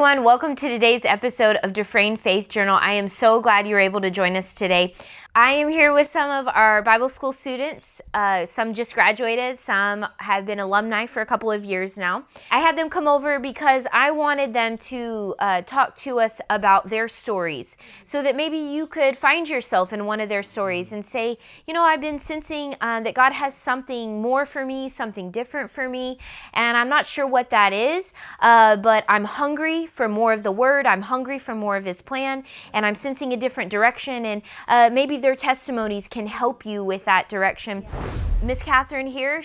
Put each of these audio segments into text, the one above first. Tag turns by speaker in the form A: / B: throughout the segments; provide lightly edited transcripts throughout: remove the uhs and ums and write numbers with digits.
A: everyone. Welcome to today's episode of Dufresne Faith Journal. I am so glad you're able to join us today. I am here with some of our Bible school students. Some just graduated, some have been alumni for a couple of years now. I had them come over because I wanted them to talk to us about their stories so that maybe you could find yourself in one of their stories and say, you know, I've been sensing that God has something more for me, something different for me, and I'm not sure what that is, but I'm hungry for more of the Word. I'm hungry for more of His plan, and I'm sensing a different direction, and maybe their testimonies can help you with that direction. Miss Catherine here,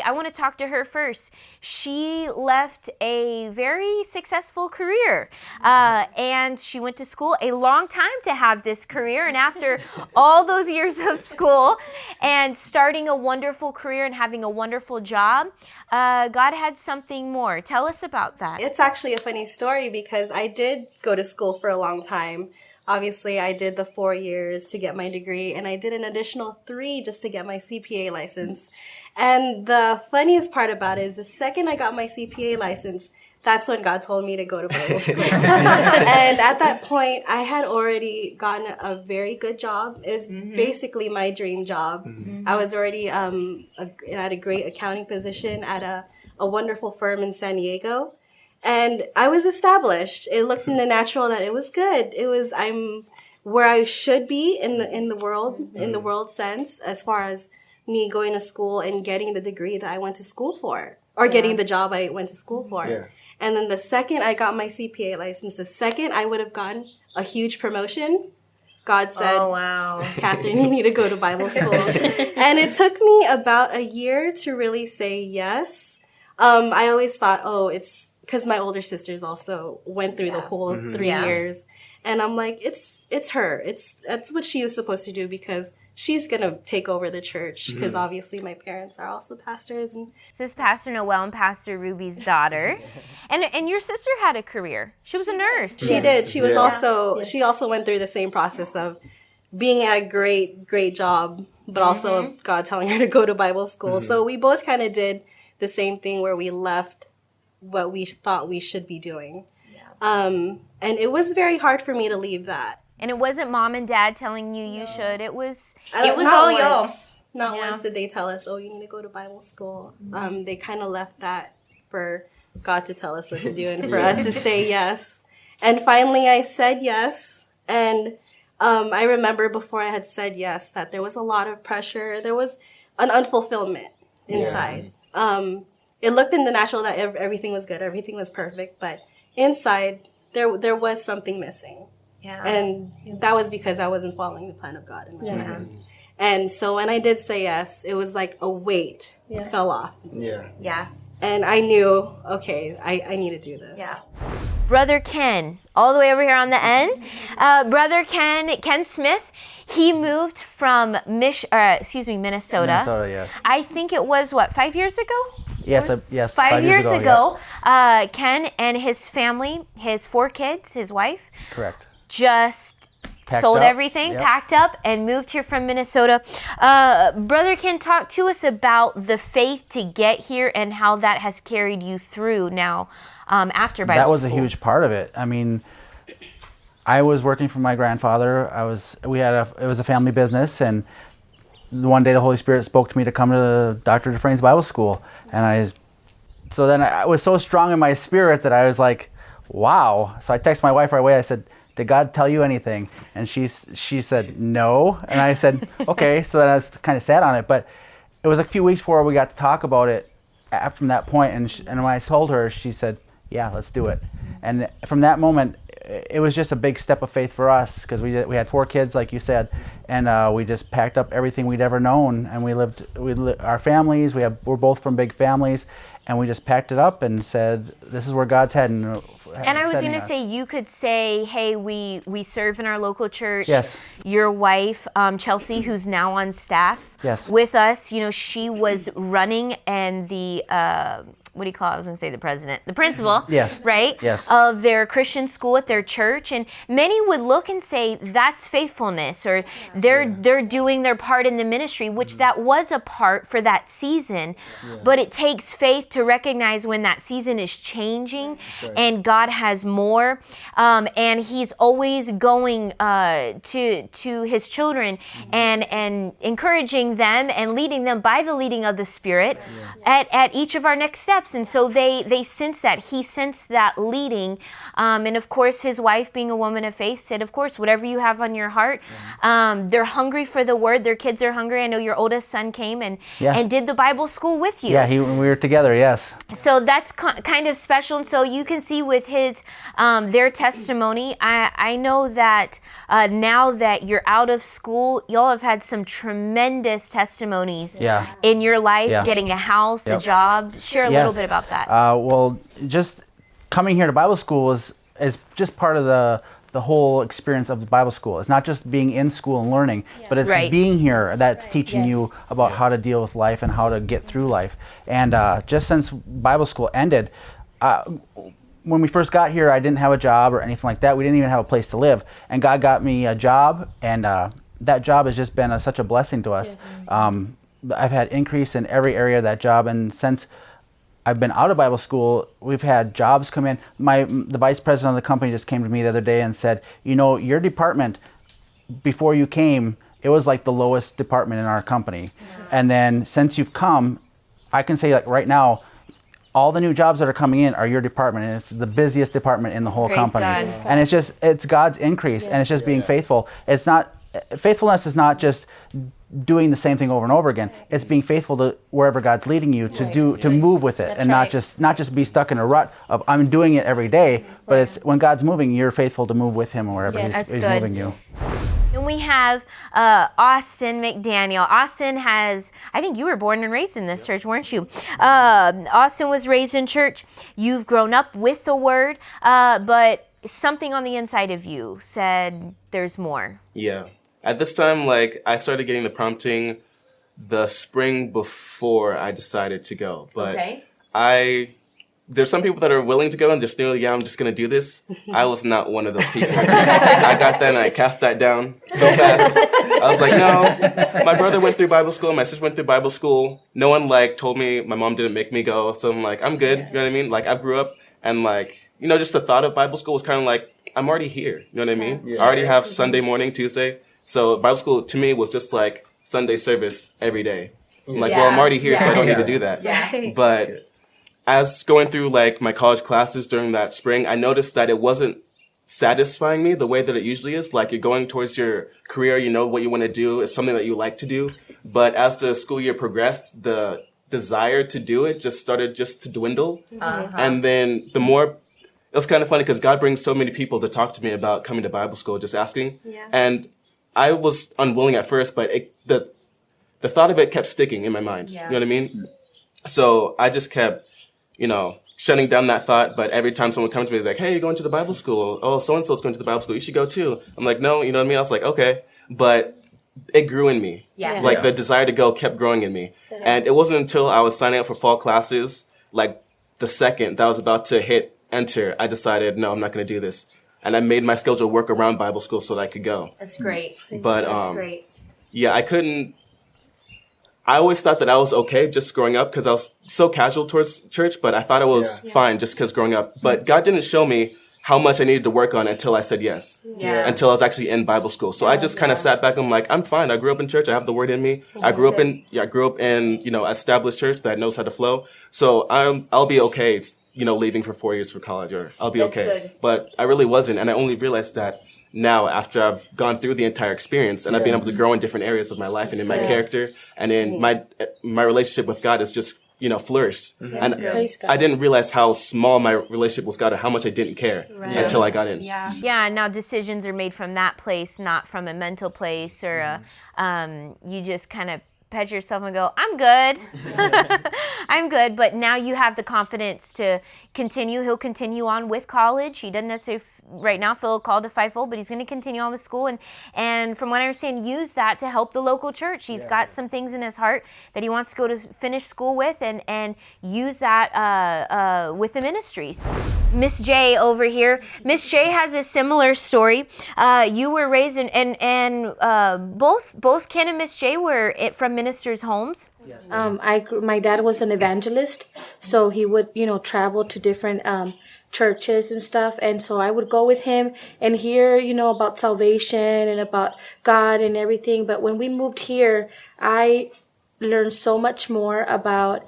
A: I want to talk to her first. She left a very successful career and she went to school a long time to have this career. And after all those years of school and starting a wonderful career and having a wonderful job, God had something more. Tell us about that.
B: It's actually a funny story because I did go to school for a long time. Obviously, I did the 4 years to get my degree, and I did an additional 3 just to get my CPA license. And the funniest part about it is the second I got my CPA license, that's when God told me to go to Bible school. And at that point, I had already gotten a very good job. It's basically my dream job. I was already at a great accounting position at a wonderful firm in San Diego. And I was established. It looked in the natural that it was good. I'm where I should be in the world sense, as far as me going to school and getting the degree that I went to school for, or getting the job I went to school for. Yeah. And then the second I got my CPA license, the second I would have gotten a huge promotion, God said, "Oh wow, Catherine, you need to go to Bible school." And it took me about a year to really say yes. I always thought, it's because my older sisters also went through the whole 3 years. And I'm like, it's her. That's what she was supposed to do because she's going to take over the church because obviously my parents are also pastors. And
A: this is Pastor Noel and Pastor Ruby's daughter. And your sister had a career. She was a nurse.
B: She did. She was she also went through the same process of being at a great job, but also God telling her to go to Bible school. So we both kind of did the same thing where we left what we thought we should be doing. Yeah. And it was very hard for me to leave that.
A: And it wasn't mom and dad telling you should. It was all y'all.
B: Not once did they tell us, you need to go to Bible school. They kind of left that for God to tell us what to do and for us to say yes. And finally I said yes. And I remember before I had said yes that there was a lot of pressure. There was an unfulfillment inside. Yeah. It looked in the natural that everything was good, everything was perfect, but inside there was something missing. Yeah. And that was because I wasn't following the plan of God in my life. And so when I did say yes, it was like a weight fell off. Yeah. Yeah. And I knew, okay, I need to do this. Yeah.
A: Brother Ken, all the way over here on the end. Brother Ken Smith, he moved from Minnesota.
C: Minnesota, yes.
A: I think it was, 5 years ago?
C: Yes,
A: 5 years ago. Ken and his family, his 4 kids, his wife.
C: Correct.
A: Just sold everything, packed up, and moved here from Minnesota. Brother Ken, talk to us about the faith to get here and how that has carried you through now after Bible school.
C: That was a huge part of it. I mean, I was working for my grandfather. It was a family business, and one day the Holy Spirit spoke to me to come to Dr. Dufresne's Bible School, and so then I was so strong in my spirit that I was like, wow. So I texted my wife right away. I said, "Did God tell you anything?" And she said, "No." And I said, okay. So then I was kind of sad on it, but it was a few weeks before we got to talk about it from that point. And when I told her, she said, "Yeah, let's do it." And from that moment, it was just a big step of faith for us because we had 4 kids, like you said, and we just packed up everything we'd ever known, and we lived our families. We're both from big families, and we just packed it up and said, "This is where God's heading."
A: And I was going to say, you could say, hey, we serve in our local church.
C: Yes.
A: Your wife, Chelsea, who's now on staff
C: yes.
A: with us, she was running and the what do you call it? I was going to say the president, the principal,
C: Yes.
A: right?
C: Yes.
A: Of their Christian school at their church. And many would look and say, that's faithfulness, or they're doing their part in the ministry, which that was a part for that season. But it takes faith to recognize when that season is changing and God has more. And he's always going to his children and encouraging them and leading them by the leading of the Spirit at each of our next steps. And so they sense that. He sensed that leading. And of course, his wife, being a woman of faith, said, of course, whatever you have on your heart. They're hungry for the word. Their kids are hungry. I know your oldest son came and did the Bible school with you.
C: Yeah, we were together, yes.
A: So that's kind of special. And so you can see with their testimony, I know that now that you're out of school, y'all have had some tremendous testimonies in your life, getting a house, a job. Share a little bit about that.
C: Well, just coming here to Bible school is just part of the whole experience of the Bible school. It's not just being in school and learning, but it's being here that's teaching you about how to deal with life and how to get through life. And just since Bible school ended, when we first got here, I didn't have a job or anything like that. We didn't even have a place to live. And God got me a job, and that job has just been such a blessing to us. I've had increase in every area of that job, and since I've been out of Bible school, we've had jobs come in. The vice president of the company just came to me the other day and said, your department, before you came, it was like the lowest department in our company. And then since you've come, I can say like right now, all the new jobs that are coming in are your department, and it's the busiest department in the whole company. God. And it's God's increase, and it's just being faithful. Faithfulness is not just doing the same thing over and over again. It's being faithful to wherever God's leading you to move with it, and not just be stuck in a rut of I'm doing it every day. But it's when God's moving, you're faithful to move with Him wherever He's moving you.
A: And we have Austin McDaniel. Austin I think you were born and raised in this church, weren't you? Austin was raised in church. You've grown up with the Word, but something on the inside of you said there's more.
D: Yeah. At this time, I started getting the prompting the spring before I decided to go. But there's some people that are willing to go and just knew, I'm just going to do this. I was not one of those people. I got that and I cast that down so fast. I was like, no. My brother went through Bible school. My sister went through Bible school. No one told me. My mom didn't make me go. So I'm like, I'm good. You know what I mean? I grew up and just the thought of Bible school was kind of I'm already here. You know what I mean? Yeah. I already have Sunday morning, Tuesday. So Bible school to me was just Sunday service every day. I'm well, I'm already here, so I don't need to do that. Yeah. But as going through my college classes during that spring, I noticed that it wasn't satisfying me the way that it usually is. You're going towards your career, you know what you want to do, it's something that you like to do. But as the school year progressed, the desire to do it just started to dwindle. And then the more, it was kind of funny because God brings so many people to talk to me about coming to Bible school, just asking. Yeah. And I was unwilling at first, but the thought of it kept sticking in my mind. Yeah. You know what I mean? So I just kept, shutting down that thought. But every time someone comes to me, hey, you're going to the Bible school. Oh, so-and-so's going to the Bible school. You should go too. I'm like, no, you know what I mean? I was like, okay. But it grew in me. Yeah. The desire to go kept growing in me. Yeah. And it wasn't until I was signing up for fall classes, the second that I was about to hit enter, I decided, no, I'm not going to do this. And I made my schedule work around Bible school so that I could go.
A: That's great.
D: But, that's great. Yeah, I always thought that I was okay just growing up because I was so casual towards church, but I thought I was fine just because growing up. But God didn't show me how much I needed to work on until I said yes. Yeah. Until I was actually in Bible school. So I just kind of sat back and I'm like, I'm fine. I grew up in church. I have the Word in me. I grew up in established church that knows how to flow. So I'll be okay, leaving for 4 years for college, or I'll be okay. Good. But I really wasn't. And I only realized that now after I've gone through the entire experience and I've been able to grow in different areas of my life and in my character and in my relationship with God is just, flourished. Mm-hmm. And I didn't realize how small my relationship with God or how much I didn't care until I got in.
A: Yeah. Yeah. Now decisions are made from that place, not from a mental place or you just kind of pat yourself and go, I'm good. I'm good. But now you have the confidence to continue. He'll continue on with college. He doesn't necessarily right now feel called to fivefold, but he's going to continue on with school. And from what I understand, use that to help the local church. He's got some things in his heart that he wants to go to finish school with and use that with the ministries. Miss J over here. Miss J has a similar story. You were raised in, and both Ken and Miss J were from ministers' homes.
E: Yes. My dad was an evangelist, so he would, travel to different churches and stuff. And so I would go with him and hear, about salvation and about God and everything. But when we moved here, I learned so much more about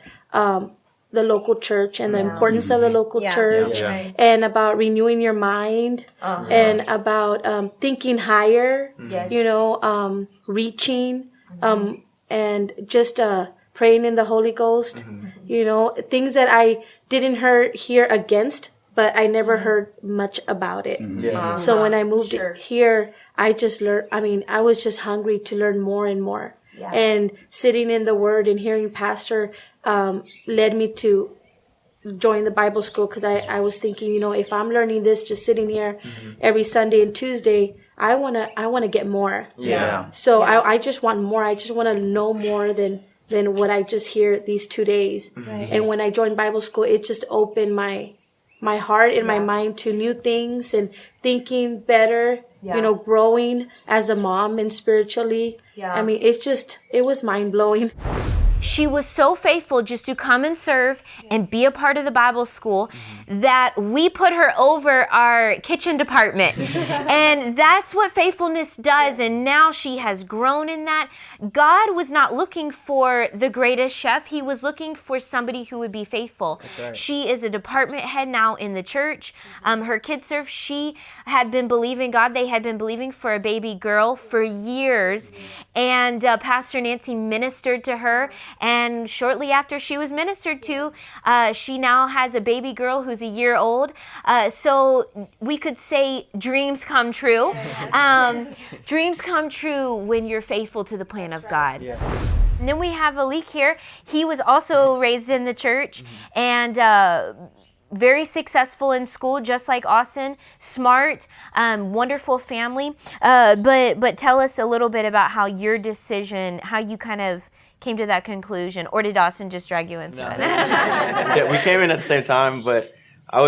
E: the local church and the importance of the local church and about renewing your mind and about thinking higher, reaching, and just praying in the Holy Ghost, things that I didn't hear against, but I never heard much about it. So when I moved here, I just learned, I was just hungry to learn more and more. And sitting in the Word and hearing Pastor led me to join the Bible school, because I was thinking, if I'm learning this just sitting here every Sunday and Tuesday, I wanna get more. So I just want more. I just want to know more than what I just hear these 2 days. And when I joined Bible school, it just opened my heart and my mind to new things and thinking better, growing as a mom and spiritually. It was mind blowing.
A: She was so faithful just to come and serve and be a part of the Bible school that we put her over our kitchen department. And that's what faithfulness does. And now she has grown in that. God was not looking for the greatest chef. He was looking for somebody who would be faithful. Right. She is a department head now in the church. Her kids serve. She had been believing God. They had been believing for a baby girl for years. And Pastor Nancy ministered to her. And shortly after she was ministered to, she now has a baby girl who's a year old. So we could say dreams come true. Dreams come true when you're faithful to the plan of God. And then we have Alik here. He was also raised in the church and very successful in school, just like Austin. Smart, wonderful family. But tell us a little bit about how your decision, how you kind of came to that conclusion, or did Austin just drag you into it?
F: Yeah, we came in at the same time, but I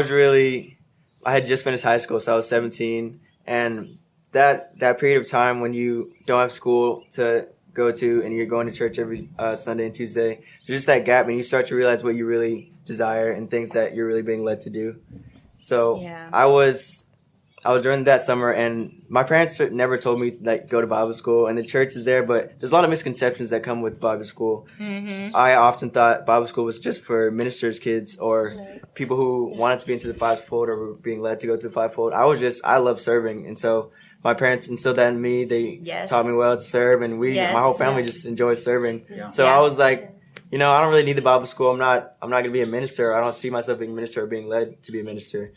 F: had just finished high school, so I was 17, and that period of time when you don't have school to go to and you're going to church every Sunday and Tuesday, there's just that gap, and you start to realize what you really desire and things that you're really being led to do. So I was during that summer, and my parents never told me go to Bible school, and the church is there, but there's a lot of misconceptions that come with Bible school. I often thought Bible school was just for ministers' kids or people who wanted to be into the fivefold or were being led to go to the fivefold. I love serving, and so my parents instilled that in me. They taught me well to serve, and my whole family just enjoys serving. So I was like, I don't really need the Bible school. I'm not going to be a minister. I don't see myself being a minister or being led to be a minister.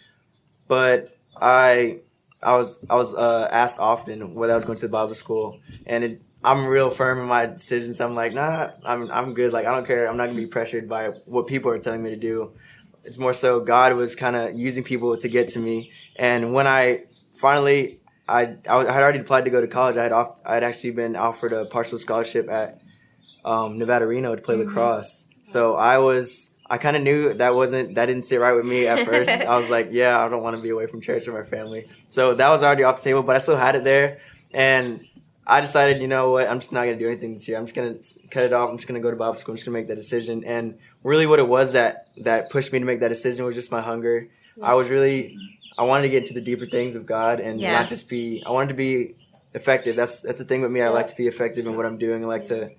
F: But I was asked often whether I was going to the Bible school, and I'm real firm in my decisions. I'm like, nah, I'm good. I don't care. I'm not gonna be pressured by what people are telling me to do. It's more so God was kind of using people to get to me. And when I finally, I had already applied to go to college. I had actually been offered a partial scholarship at Nevada Reno to play lacrosse. So I kind of knew that didn't sit right with me at first. I was like, I don't want to be away from church or my family. So that was already off the table, but I still had it there. And I decided, you know what, I'm just not going to do anything this year. I'm just going to cut it off. I'm just going to go to Bible school. I'm just going to make that decision. And really what it was that pushed me to make that decision was just my hunger. I wanted to get into the deeper things of God and not just I wanted to be effective. That's the thing with me. I like to be effective in what I'm doing. I like to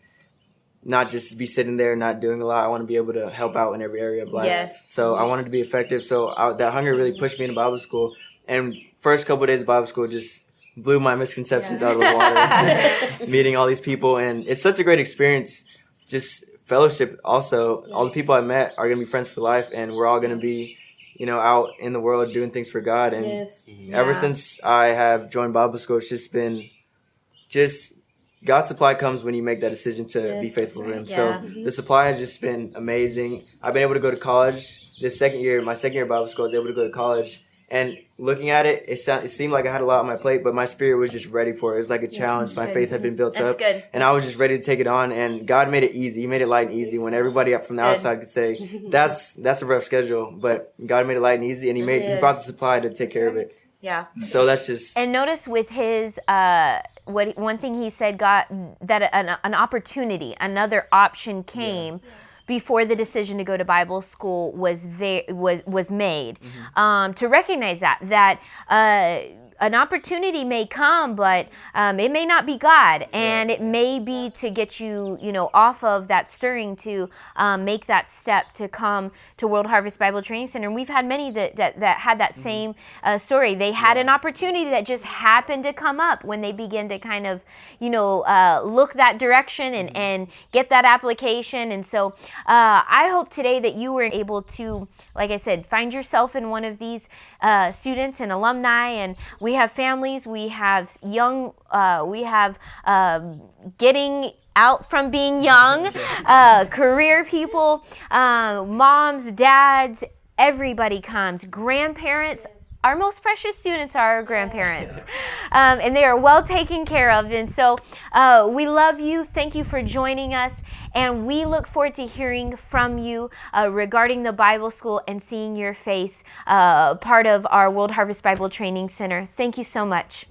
F: not just be sitting there not doing a lot. I want to be able to help out in every area of life. So I wanted to be effective. So that hunger really pushed me into Bible school. And first couple of days of Bible school just blew my misconceptions out of the water. Meeting all these people. And it's such a great experience. Just fellowship also. All the people I met are going to be friends for life. And we're all going to be, out in the world doing things for God. And ever since I have joined Bible school, it's just been God's supply comes when you make that decision to be faithful to Him. So the supply has just been amazing. I've been able to go to college this my second year of Bible school. I was able to go to college. And looking at it, it seemed like I had a lot on my plate, but my spirit was just ready for it. It was like a challenge. My faith had been built up. Good. And I was just ready to take it on. And God made it easy. He made it light and easy when everybody from the outside could say, that's a rough schedule. But God made it light and easy, and He brought the supply to take care of it.
A: Yeah.
F: So that's just...
A: And notice with his... one thing he said, God, that an opportunity, another option came before the decision to go to Bible school was made. To recognize that an opportunity may come, but it may not be God, and it may be to get you, off of that stirring to make that step to come to World Harvest Bible Training Center. And we've had many that had that same story. They had an opportunity that just happened to come up when they begin to kind of, look that direction and get that application. And so I hope today that you were able to, like I said, find yourself in one of these students and alumni, and we have families, we have young, we have getting out from being young, career people, moms, dads, everybody comes, grandparents. Our most precious students are our grandparents, and they are well taken care of. And so we love you. Thank you for joining us. And we look forward to hearing from you regarding the Bible school and seeing your face part of our World Harvest Bible Training Center. Thank you so much.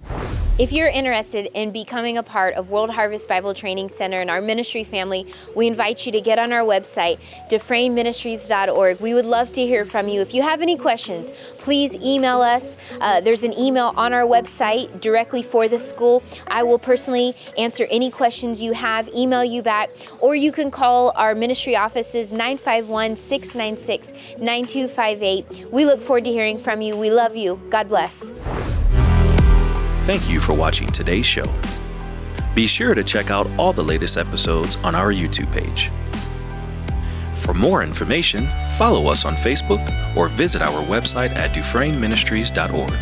A: If you're interested in becoming a part of World Harvest Bible Training Center and our ministry family, we invite you to get on our website, DufresneMinistries.org. We would love to hear from you. If you have any questions, please email us. There's an email on our website directly for the school. I will personally answer any questions you have, email you back, or you can call our ministry offices, 951-696-9258. We look forward to hearing from you. We love you. God bless.
G: Thank you for watching today's show. Be sure to check out all the latest episodes on our YouTube page. For more information, follow us on Facebook or visit our website at DufresneMinistries.org.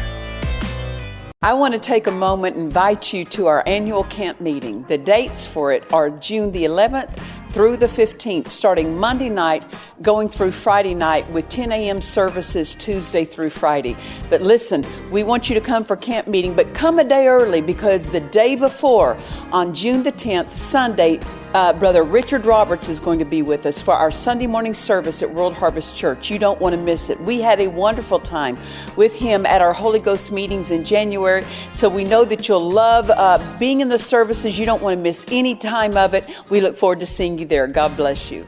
H: I want to take a moment and invite you to our annual camp meeting. The dates for it are June the 11th through the 15th, starting Monday night, going through Friday night with 10 a.m. services Tuesday through Friday. But listen, we want you to come for camp meeting, but come a day early, because the day before, on June the 10th, Sunday, Brother Richard Roberts is going to be with us for our Sunday morning service at World Harvest Church. You don't want to miss it. We had a wonderful time with him at our Holy Ghost meetings in January, so we know that you'll love being in the services. You don't want to miss any time of it. We look forward to seeing you there. God bless you.